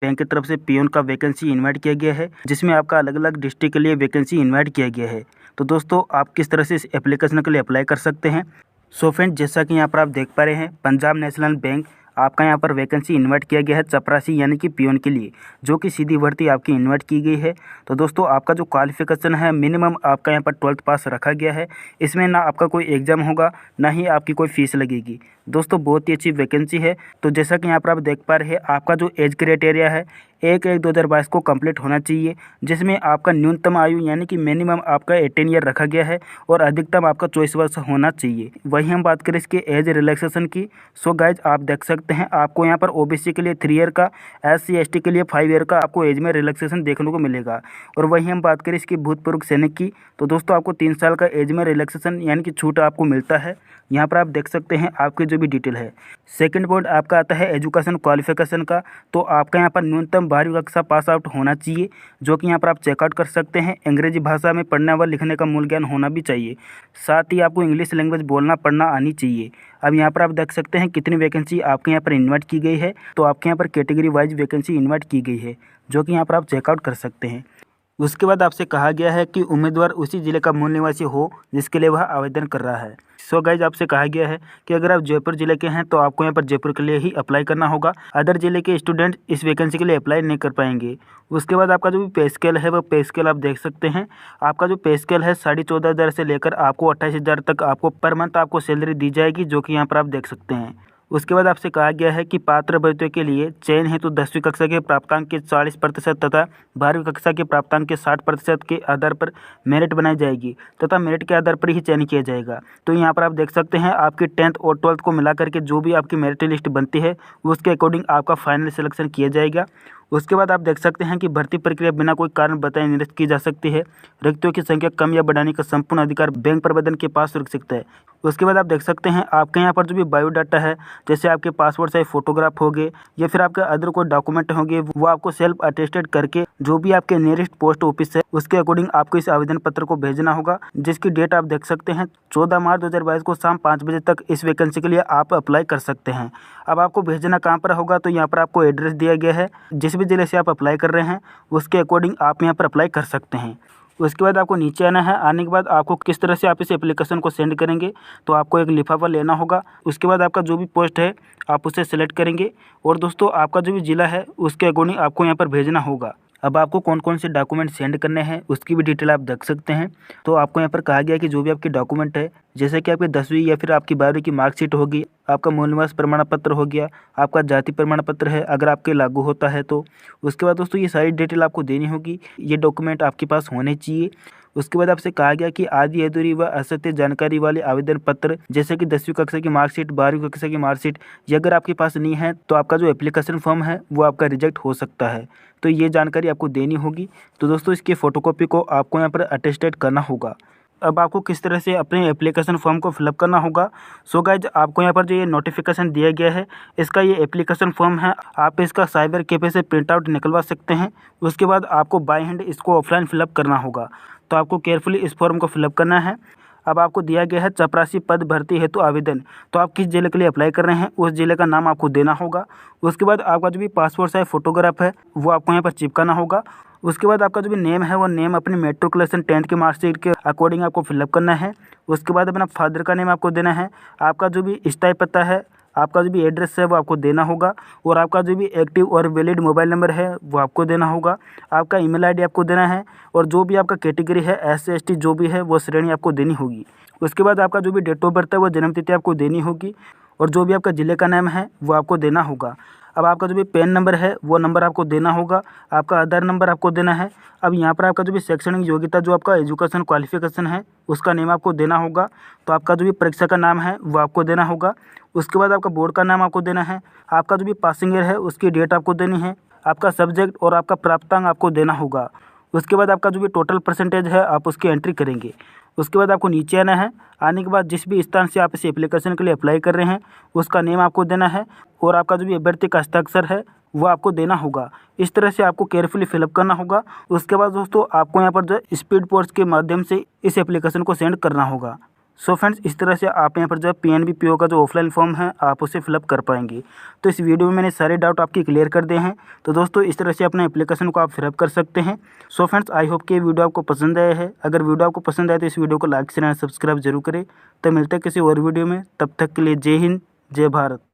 Bank की तरफ से पियून का वैकेंसी इन्वाइट किया गया है, जिसमें आपका अलग अलग डिस्ट्रिक्ट के लिए वैकेंसी इन्वाइट किया गया है। तो दोस्तों आप किस तरह से इस एप्लीकेशन के लिए अप्लाई कर सकते हैं। सो फ्रेंड, जैसा कि यहाँ पर आप देख पा रहे हैं, पंजाब नेशनल बैंक आपका यहाँ पर वैकेंसी इन्वाइट किया गया है चपरासी यानी कि पियून के लिए, जो कि सीधी भर्ती आपकी इन्वाइट की गई है। तो दोस्तों आपका जो क्वालिफिकेशन है मिनिमम आपका यहाँ पर 12th पास रखा गया है। इसमें ना आपका कोई एग्ज़ाम होगा, ना ही आपकी कोई फीस लगेगी। दोस्तों बहुत ही अच्छी वैकेंसी है। तो जैसा कि यहाँ पर आप देख पा रहे हैं, आपका जो एज क्राइटेरिया है 1/1/2022 को कंप्लीट होना चाहिए, जिसमें आपका न्यूनतम आयु यानी कि मिनिमम आपका 18 ईयर रखा गया है और अधिकतम आपका 24 वर्ष होना चाहिए। वहीं हम बात करें इसके एज रिलैक्सेशन की। सो गाइज आप देख सकते हैं, आपको यहाँ पर ओबीसी के लिए 3 ईयर का, SC ST के लिए 5 ईयर का आपको एज में रिलैक्सेशन देखने को मिलेगा। और वहीं हम बात करें इसकी भूतपूर्व सैनिक की, तो दोस्तों आपको 3 साल का एज में रिलैक्सेशन यानी कि छूट आपको मिलता है। यहाँ पर आप देख सकते हैं आपकी जो भी डिटेल है। सेकंड पॉइंट आपका आता है एजुकेशन क्वालिफिकेशन का। तो आपका यहाँ पर न्यूनतम 12वीं कक्षा पास आउट होना चाहिए, जो कि यहाँ पर आप चेकआउट कर सकते हैं। अंग्रेजी भाषा में पढ़ने व लिखने का मूल ज्ञान होना भी चाहिए, साथ ही आपको इंग्लिश लैंग्वेज बोलना पढ़ना आनी चाहिए। अब यहाँ पर आप देख सकते हैं कितनी वैकेंसी आपके यहाँ पर इन्वाइट की गई है। तो आपके यहाँ पर कैटेगरी वाइज वैकेंसी इन्वाइट की गई है, जो कि यहाँ पर आप चेकआउट कर सकते हैं। उसके बाद आपसे कहा गया है कि उम्मीदवार उसी जिले का मूल निवासी हो जिसके लिए वह आवेदन कर रहा है। सो गाइज आपसे कहा गया है कि अगर आप जयपुर जिले के हैं तो आपको यहाँ पर जयपुर के लिए ही अप्लाई करना होगा। अदर जिले के स्टूडेंट इस वैकेंसी के लिए अप्लाई नहीं कर पाएंगे। उसके बाद आपका जो भी पे स्केल है, वह पे स्केल आप देख सकते हैं। आपका जो पे स्केल है 14,500 से लेकर आपको 28,000 तक आपको पर मंथ आपको सैलरी दी जाएगी, जो कि यहाँ पर आप देख सकते हैं। उसके बाद आपसे कहा गया है कि पात्र अभ्यर्थियों के लिए चयन हेतु 10वीं कक्षा के प्राप्तांक के 40% तथा 12वीं कक्षा के प्राप्तांक के 60% के आधार पर मेरिट बनाई जाएगी तथा मेरिट के आधार पर ही चयन किया जाएगा। तो यहाँ पर आप देख सकते हैं आपकी 10th और 12th को मिला करके जो भी आपकी मेरिट लिस्ट बनती है उसके अकॉर्डिंग आपका फाइनल सिलेक्शन किया जाएगा। उसके बाद आप देख सकते हैं कि भर्ती प्रक्रिया बिना कोई कारण बताए निरस्त की जा सकती है। रिक्तियों की संख्या कम या बढ़ाने का संपूर्ण अधिकार बैंक प्रबंधन के पास रख सकता है। उसके बाद आप देख सकते हैं आपके यहाँ पर जो भी बायोडाटा है, जैसे आपके पासपोर्ट साइज फोटोग्राफ हो गए या फिर आपके अदर कोई डॉक्यूमेंट होंगे, वो आपको सेल्फ अटेस्टेड करके जो भी आपके नियरेस्ट पोस्ट ऑफिस है उसके अकॉर्डिंग आपको इस आवेदन पत्र को भेजना होगा, जिसकी डेट आप देख सकते हैं 14 मार्च 2022 को शाम 5 बजे तक इस वैकेंसी के लिए आप अप्लाई कर सकते हैं। अब आपको भेजना कहाँ पर होगा, तो यहाँ पर आपको एड्रेस दिया गया है। जिस भी ज़िले से आप अप्लाई कर रहे हैं उसके अकॉर्डिंग आप यहाँ पर अप्लाई कर सकते हैं। उसके बाद आपको नीचे आना है। आने के बाद आपको किस तरह से आप इस एप्लीकेशन को सेंड करेंगे, तो आपको एक लिफाफा लेना होगा। उसके बाद आपका जो भी पोस्ट है आप उसे सेलेक्ट करेंगे और दोस्तों आपका जो भी ज़िला है उसके अकॉर्डिंग आपको यहाँ पर भेजना होगा। अब आपको कौन कौन से डॉक्यूमेंट सेंड करने हैं उसकी भी डिटेल आप देख सकते हैं। तो आपको यहाँ पर कहा गया कि जो भी आपके डॉक्यूमेंट है, जैसे कि आपकी 10वीं या फिर आपकी 12वीं की मार्कशीट होगी, आपका मूल निवास प्रमाण पत्र हो गया, आपका जाति प्रमाण पत्र है अगर आपके लागू होता है तो। उसके बाद दोस्तों ये सारी डिटेल आपको देनी होगी, ये डॉक्यूमेंट आपके पास होने चाहिए। उसके बाद आपसे कहा गया कि आदि अधूरी व असत्य जानकारी वाले आवेदन पत्र जैसे कि 10वीं कक्षा की मार्कशीट, 12वीं कक्षा की मार्कशीट, ये अगर आपके पास नहीं है तो आपका जो एप्लीकेशन फॉर्म है वो आपका रिजेक्ट हो सकता है। तो ये जानकारी आपको देनी होगी। तो दोस्तों इसकी फ़ोटोकॉपी को आपको यहाँ पर अटेस्टेड करना होगा। अब आपको किस तरह से अपने एप्लीकेशन फॉर्म को फिलअप करना होगा। सो गाइज आपको यहाँ पर जो ये नोटिफिकेशन दिया गया है, इसका ये एप्लीकेशन फॉर्म है, आप इसका साइबर कैफे से प्रिंट आउट निकलवा सकते हैं। उसके बाद आपको बाय हैंड इसको ऑफलाइन फिलअप करना होगा। तो आपको केयरफुली इस फॉर्म को फिलअप करना है। अब आपको दिया गया है चपरासी पद भर्ती हेतु आवेदन। तो आप किस जिले के लिए अप्लाई कर रहे हैं उस जिले का नाम आपको देना होगा। उसके बाद आपका जो भी पासपोर्ट साइज फोटोग्राफ है वो आपको यहाँ पर चिपकाना होगा। उसके बाद आपका जो भी नेम है वो नेम अपनी मेट्रिकुलेशन 10th की मार्कशीट के अकॉर्डिंग आपको फिलअप करना है। उसके बाद अपना फादर का नेम आपको देना है। आपका जो भी स्थायी पता है, आपका जो भी एड्रेस है वो आपको देना होगा और आपका जो भी एक्टिव और वैलिड मोबाइल नंबर है वो आपको देना होगा। आपका ईमेल आईडी आपको देना है और जो भी आपका कैटेगरी है SC ST जो भी है वो श्रेणी आपको देनी होगी। उसके बाद आपका जो भी डेट ऑफ बर्थ है वो जन्मतिथि आपको देनी होगी और जो भी आपका ज़िले का नाम है वो आपको देना होगा। अब आपका जो भी पैन नंबर है वो नंबर आपको देना होगा। आपका आधार नंबर आपको देना है। अब यहाँ पर आपका जो भी शैक्षणिक योग्यता जो आपका एजुकेशन क्वालिफिकेशन है उसका नेम आपको देना होगा। तो आपका जो भी परीक्षा का नाम है वो आपको देना होगा। उसके बाद आपका बोर्ड का नाम आपको देना है। आपका जो भी पासिंग ईयर है उसकी डेट आपको देनी है। आपका सब्जेक्ट और आपका प्राप्तांक आपको देना होगा। उसके बाद आपका जो भी टोटल परसेंटेज है आप उसकी एंट्री करेंगे। उसके बाद आपको नीचे आना है। आने के बाद जिस भी स्थान से आप इस एप्लीकेशन के लिए अप्लाई कर रहे हैं उसका नेम आपको देना है और आपका जो भी अभ्यर्थी का हस्ताक्षर है वो आपको देना होगा। इस तरह से आपको केयरफुली फिलअप करना होगा। उसके बाद दोस्तों आपको यहाँ पर जो स्पीड पोस्ट के माध्यम से इस एप्लीकेशन को सेंड करना होगा। सो फ्रेंड्स, इस तरह से आप यहाँ पर जो है PNB PO का जो ऑफलाइन फॉर्म है आप उसे फिलअप कर पाएंगे। तो इस वीडियो में मैंने सारे डाउट आपके क्लियर कर दिए हैं। तो दोस्तों, इस तरह से अपने एप्लीकेशन को आप फिलअप कर सकते हैं। सो फ्रेंड्स, आई होप कि ये वीडियो आपको पसंद आया है। अगर वीडियो आपको पसंद आए तो इस वीडियो को लाइक शेयर एंड सब्सक्राइब जरूर करें। तो मिलते हैं किसी और वीडियो में, तब तक के लिए जय हिंद, जय भारत।